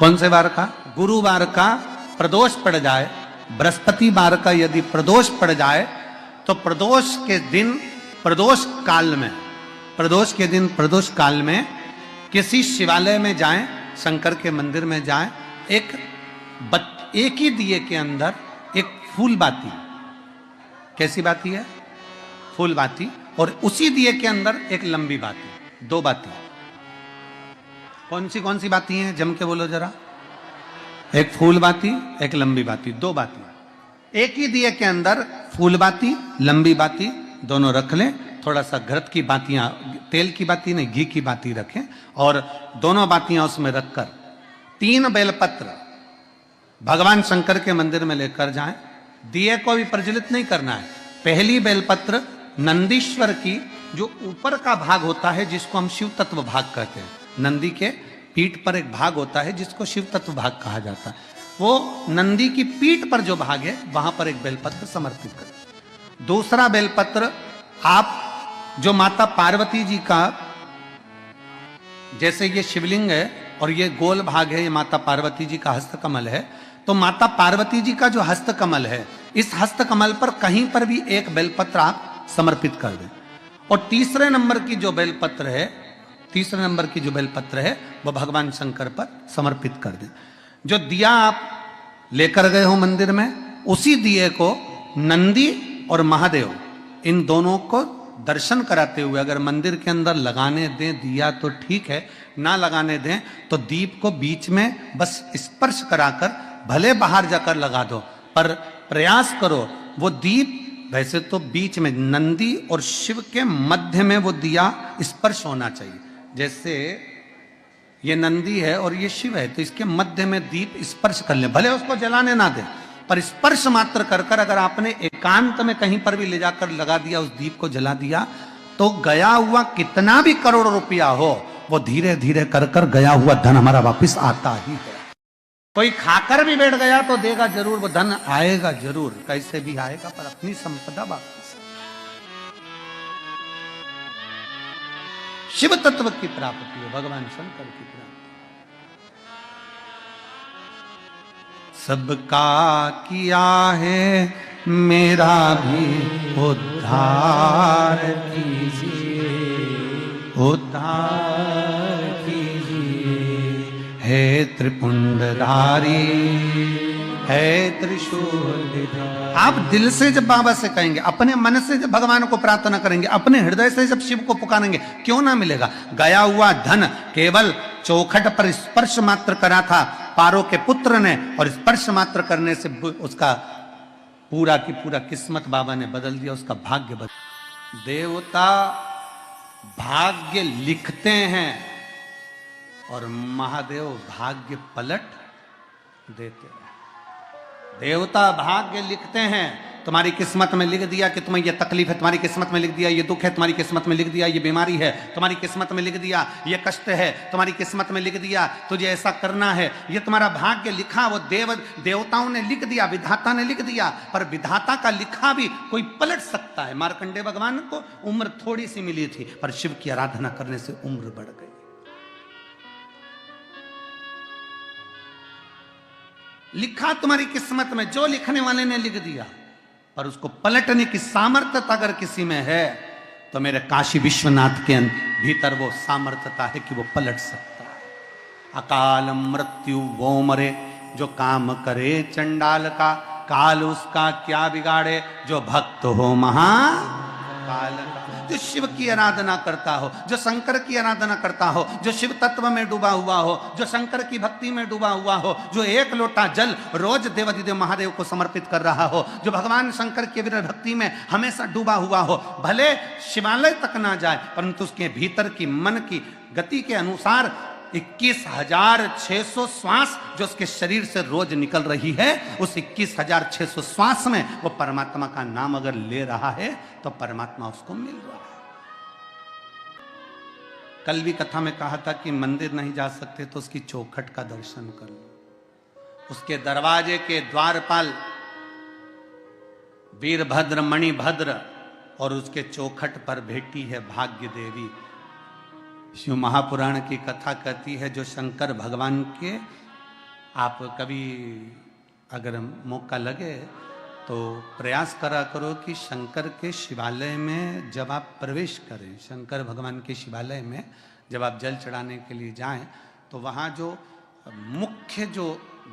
कौन से वार का? गुरुवार का प्रदोष पड़ जाए, बृहस्पतिवार का यदि प्रदोष पड़ जाए तो प्रदोष के दिन, प्रदोष काल में, प्रदोष के दिन, प्रदोष काल में किसी शिवालय में जाएं, शंकर के मंदिर में जाएं, एक ही दिए के अंदर एक फूल बाती, कैसी बाती है? फूल बाती, और उसी दिए के अंदर एक लंबी बाती, दो बाती। कौन सी बाती हैं? जम के बोलो जरा। एक फूल बाती, एक लंबी बाती, दो बाती। एक ही दिए के अंदर फूल बाती, लंबी बाती दोनों रख लें। थोड़ा सा घृत की बातियां, तेल की बाती नहीं, घी की बाती रखें, और दोनों बातियां उसमें रखकर 3 बेलपत्र भगवान शंकर के मंदिर में लेकर जाएं। दिए को भी प्रज्वलित नहीं करना है। पहली बेलपत्र नंदीश्वर की, जो ऊपर का भाग होता है जिसको हम शिव तत्व भाग कहते हैं, नंदी के पीठ पर एक भाग होता है जिसको शिव तत्व भाग कहा जाता है, वो नंदी की पीठ पर जो भाग है वहां पर एक बेलपत्र समर्पित करें। दूसरा बेलपत्र आप जो माता पार्वती जी का, जैसे ये शिवलिंग है और ये गोल भाग है, ये माता पार्वती जी का हस्तकमल है, तो माता पार्वती जी का जो हस्तकमल है, इस हस्तकमल पर कहीं पर भी एक बेलपत्र आप समर्पित कर दें। और तीसरे नंबर की जो बेलपत्र है वो भगवान शंकर पर समर्पित कर दें। जो दिया आप लेकर गए हो मंदिर में, उसी दिए को नंदी और महादेव इन दोनों को दर्शन कराते हुए अगर मंदिर के अंदर लगाने दें दिया तो ठीक है, ना लगाने दें तो दीप को बीच में बस स्पर्श कराकर भले बाहर जाकर लगा दो, पर प्रयास करो वो दीप, वैसे तो बीच में नंदी और शिव के मध्य में वो दिया स्पर्श होना चाहिए। जैसे ये नंदी है और ये शिव है, तो इसके मध्य में दीप स्पर्श कर ले, भले उसको जलाने ना दे, पर स्पर्श मात्र कर कर अगर आपने एकांत में कहीं पर भी ले जाकर लगा दिया, उस दीप को जला दिया, तो गया हुआ कितना भी करोड़ रुपया हो, वो धीरे धीरे कर कर गया हुआ धन हमारा वापस आता ही है। कोई खाकर भी बैठ गया तो देगा जरूर, वो धन आएगा जरूर, कैसे भी आएगा, पर अपनी संपदा वापस। शिव तत्व की प्राप्ति है, भगवान शंकर की प्राप्ति। सबका किया है मेरा भी उद्धार कीजिए, उद्धार कीजिए, है त्रिपुंडधारी, है त्रिशूल। आप दिल से जब बाबा से कहेंगे, अपने मन से जब भगवान को प्रार्थना करेंगे, अपने हृदय से जब शिव को पुकारेंगे, क्यों ना मिलेगा। गया हुआ धन केवल चौखट पर स्पर्श मात्र करा था पारो के पुत्र ने, और स्पर्श मात्र करने से उसका पूरा की पूरा किस्मत बाबा ने बदल दिया, उसका भाग्य बदल। देवता भाग्य लिखते हैं और महादेव भाग्य पलट देते हैं। देवता भाग्य लिखते हैं, तुम्हारी किस्मत में लिख दिया कि तुम्हें यह तकलीफ है, तुम्हारी किस्मत में लिख दिया ये दुख है, तुम्हारी किस्मत में लिख दिया ये बीमारी है, तुम्हारी किस्मत में लिख दिया ये कष्ट है, तुम्हारी किस्मत में लिख दिया तुझे ऐसा करना है, ये तुम्हारा भाग्य लिखा, वो देवताओं ने लिख दिया, विधाता ने लिख दिया। पर विधाता का लिखा भी कोई पलट सकता है। मार्कंडेय भगवान को उम्र थोड़ी सी मिली थी, पर शिव की आराधना करने से उम्र बढ़ गई। लिखा तुम्हारी किस्मत में, जो लिखने वाले ने लिख दिया, पर उसको पलटने की सामर्थ्यता अगर किसी में है तो मेरे काशी विश्वनाथ के भीतर वो सामर्थ्यता है कि वो पलट सकता है। अकाल मृत्यु वो मरे, जो काम करे चंडाल का, काल उसका क्या बिगाड़े, जो भक्त हो महाकाल का। जो शिव की आराधना करता हो, जो शंकर की आराधना करता हो, जो शिव तत्व में डूबा हुआ हो, जो शंकर की भक्ति में डूबा हुआ हो, जो एक लोटा जल रोज देवाधिदेव महादेव को समर्पित कर रहा हो, जो भगवान शंकर की भक्ति में हमेशा डूबा हुआ हो, भले शिवालय तक ना जाए, परंतु उसके भीतर की मन की गति के अनुसार 21,600 श्वास जो उसके शरीर से रोज निकल रही है, उस 21,600 श्वास में वो परमात्मा का नाम अगर ले रहा है तो परमात्मा उसको मिल रहा है। कल भी कथा में कहा था कि मंदिर नहीं जा सकते तो उसकी चौखट का दर्शन कर लो। उसके दरवाजे के द्वारपाल वीरभद्र मणिभद्र और उसके चौखट पर बैठी है भाग्य देवी। शिव महापुराण की कथा कहती है जो शंकर भगवान के आप कभी अगर मौका लगे तो प्रयास करा करो कि शंकर के शिवालय में जब आप प्रवेश करें, शंकर भगवान के शिवालय में जब आप जल चढ़ाने के लिए जाएं, तो वहाँ जो मुख्य जो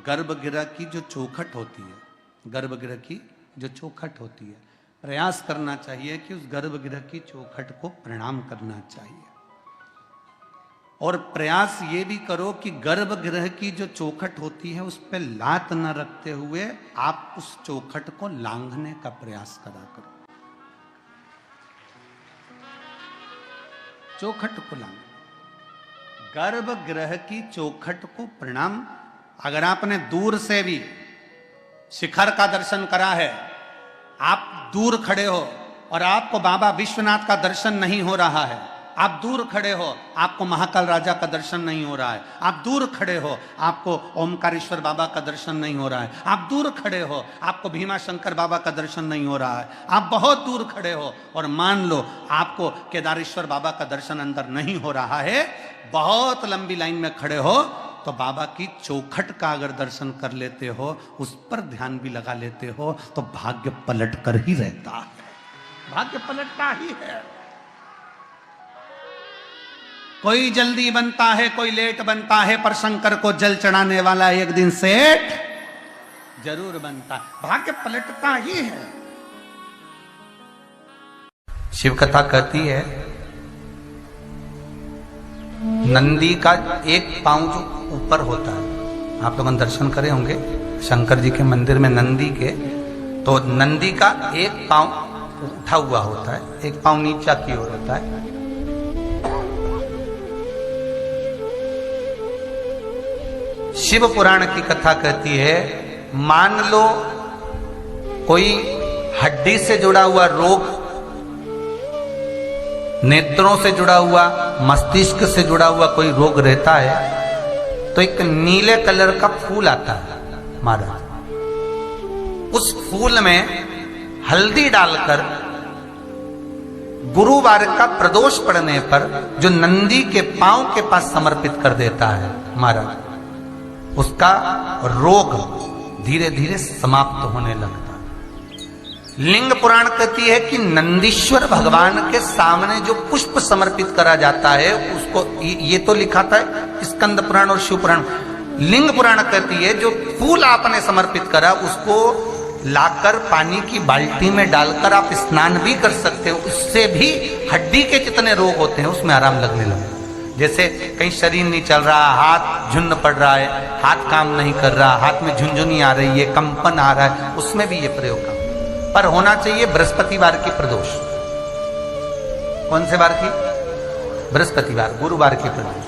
गर्भगृह की जो चौखट होती है, गर्भगृह की जो चौखट होती है, प्रयास करना चाहिए कि उस गर्भगृह की चौखट को प्रणाम करना चाहिए। और प्रयास ये भी करो कि गर्भगृह की जो चौखट होती है उस पर लात न रखते हुए आप उस चौखट को लांघने का प्रयास करा करो। चौखट को लांघ, गर्भगृह की चौखट को प्रणाम। अगर आपने दूर से भी शिखर का दर्शन करा है, आप दूर खड़े हो और आपको बाबा विश्वनाथ का दर्शन नहीं हो रहा है, आप दूर खड़े हो आपको महाकाल राजा का दर्शन नहीं हो रहा है, आप दूर खड़े हो आपको ओमकारेश्वर बाबा का दर्शन नहीं हो रहा है, आप दूर खड़े हो आपको भीमा शंकर बाबा का दर्शन नहीं हो रहा है, आप बहुत दूर खड़े हो और मान लो आपको केदारेश्वर बाबा का दर्शन अंदर नहीं हो रहा है, बहुत लंबी लाइन में खड़े हो, तो बाबा की चौखट का अगर दर्शन कर लेते हो, उस पर ध्यान भी लगा लेते हो, तो भाग्य पलट कर ही रहता है, भाग्य पलटता ही है। कोई जल्दी बनता है, कोई लेट बनता है, पर शंकर को जल चढ़ाने वाला एक दिन सेठ जरूर बनता है, भाग्य पलटता ही है। शिव कथा कहती है नंदी का एक पांव जो ऊपर होता है, आप लोगों ने दर्शन करे होंगे शंकर जी के मंदिर में नंदी के, तो नंदी का एक पांव उठा हुआ होता है, एक पांव नीचा की ओर होता है। शिव पुराण की कथा कहती है, मान लो कोई हड्डी से जुड़ा हुआ रोग, नेत्रों से जुड़ा हुआ, मस्तिष्क से जुड़ा हुआ कोई रोग रहता है, तो एक नीले कलर का फूल आता है महाराज, उस फूल में हल्दी डालकर गुरुवार का प्रदोष पड़ने पर जो नंदी के पांव के पास समर्पित कर देता है महाराज, उसका रोग धीरे धीरे समाप्त होने लगता है। लिंग पुराण कहती है कि नंदीश्वर भगवान के सामने जो पुष्प समर्पित करा जाता है उसको, ये तो लिखा था स्कंद पुराण और शिव पुराण, लिंग पुराण कहती है जो फूल आपने समर्पित करा उसको लाकर पानी की बाल्टी में डालकर आप स्नान भी कर सकते हो, उससे भी हड्डी के जितने रोग होते हैं उसमें आराम लगने लगे। जैसे कहीं शरीर नहीं चल रहा, हाथ झुन्न पड़ रहा है, हाथ काम नहीं कर रहा, हाथ में झुनझुनी आ रही है, कंपन आ रहा है, उसमें भी ये प्रयोग का, पर होना चाहिए बृहस्पतिवार की प्रदोष। कौन से वार की? बृहस्पतिवार, गुरुवार की प्रदोष।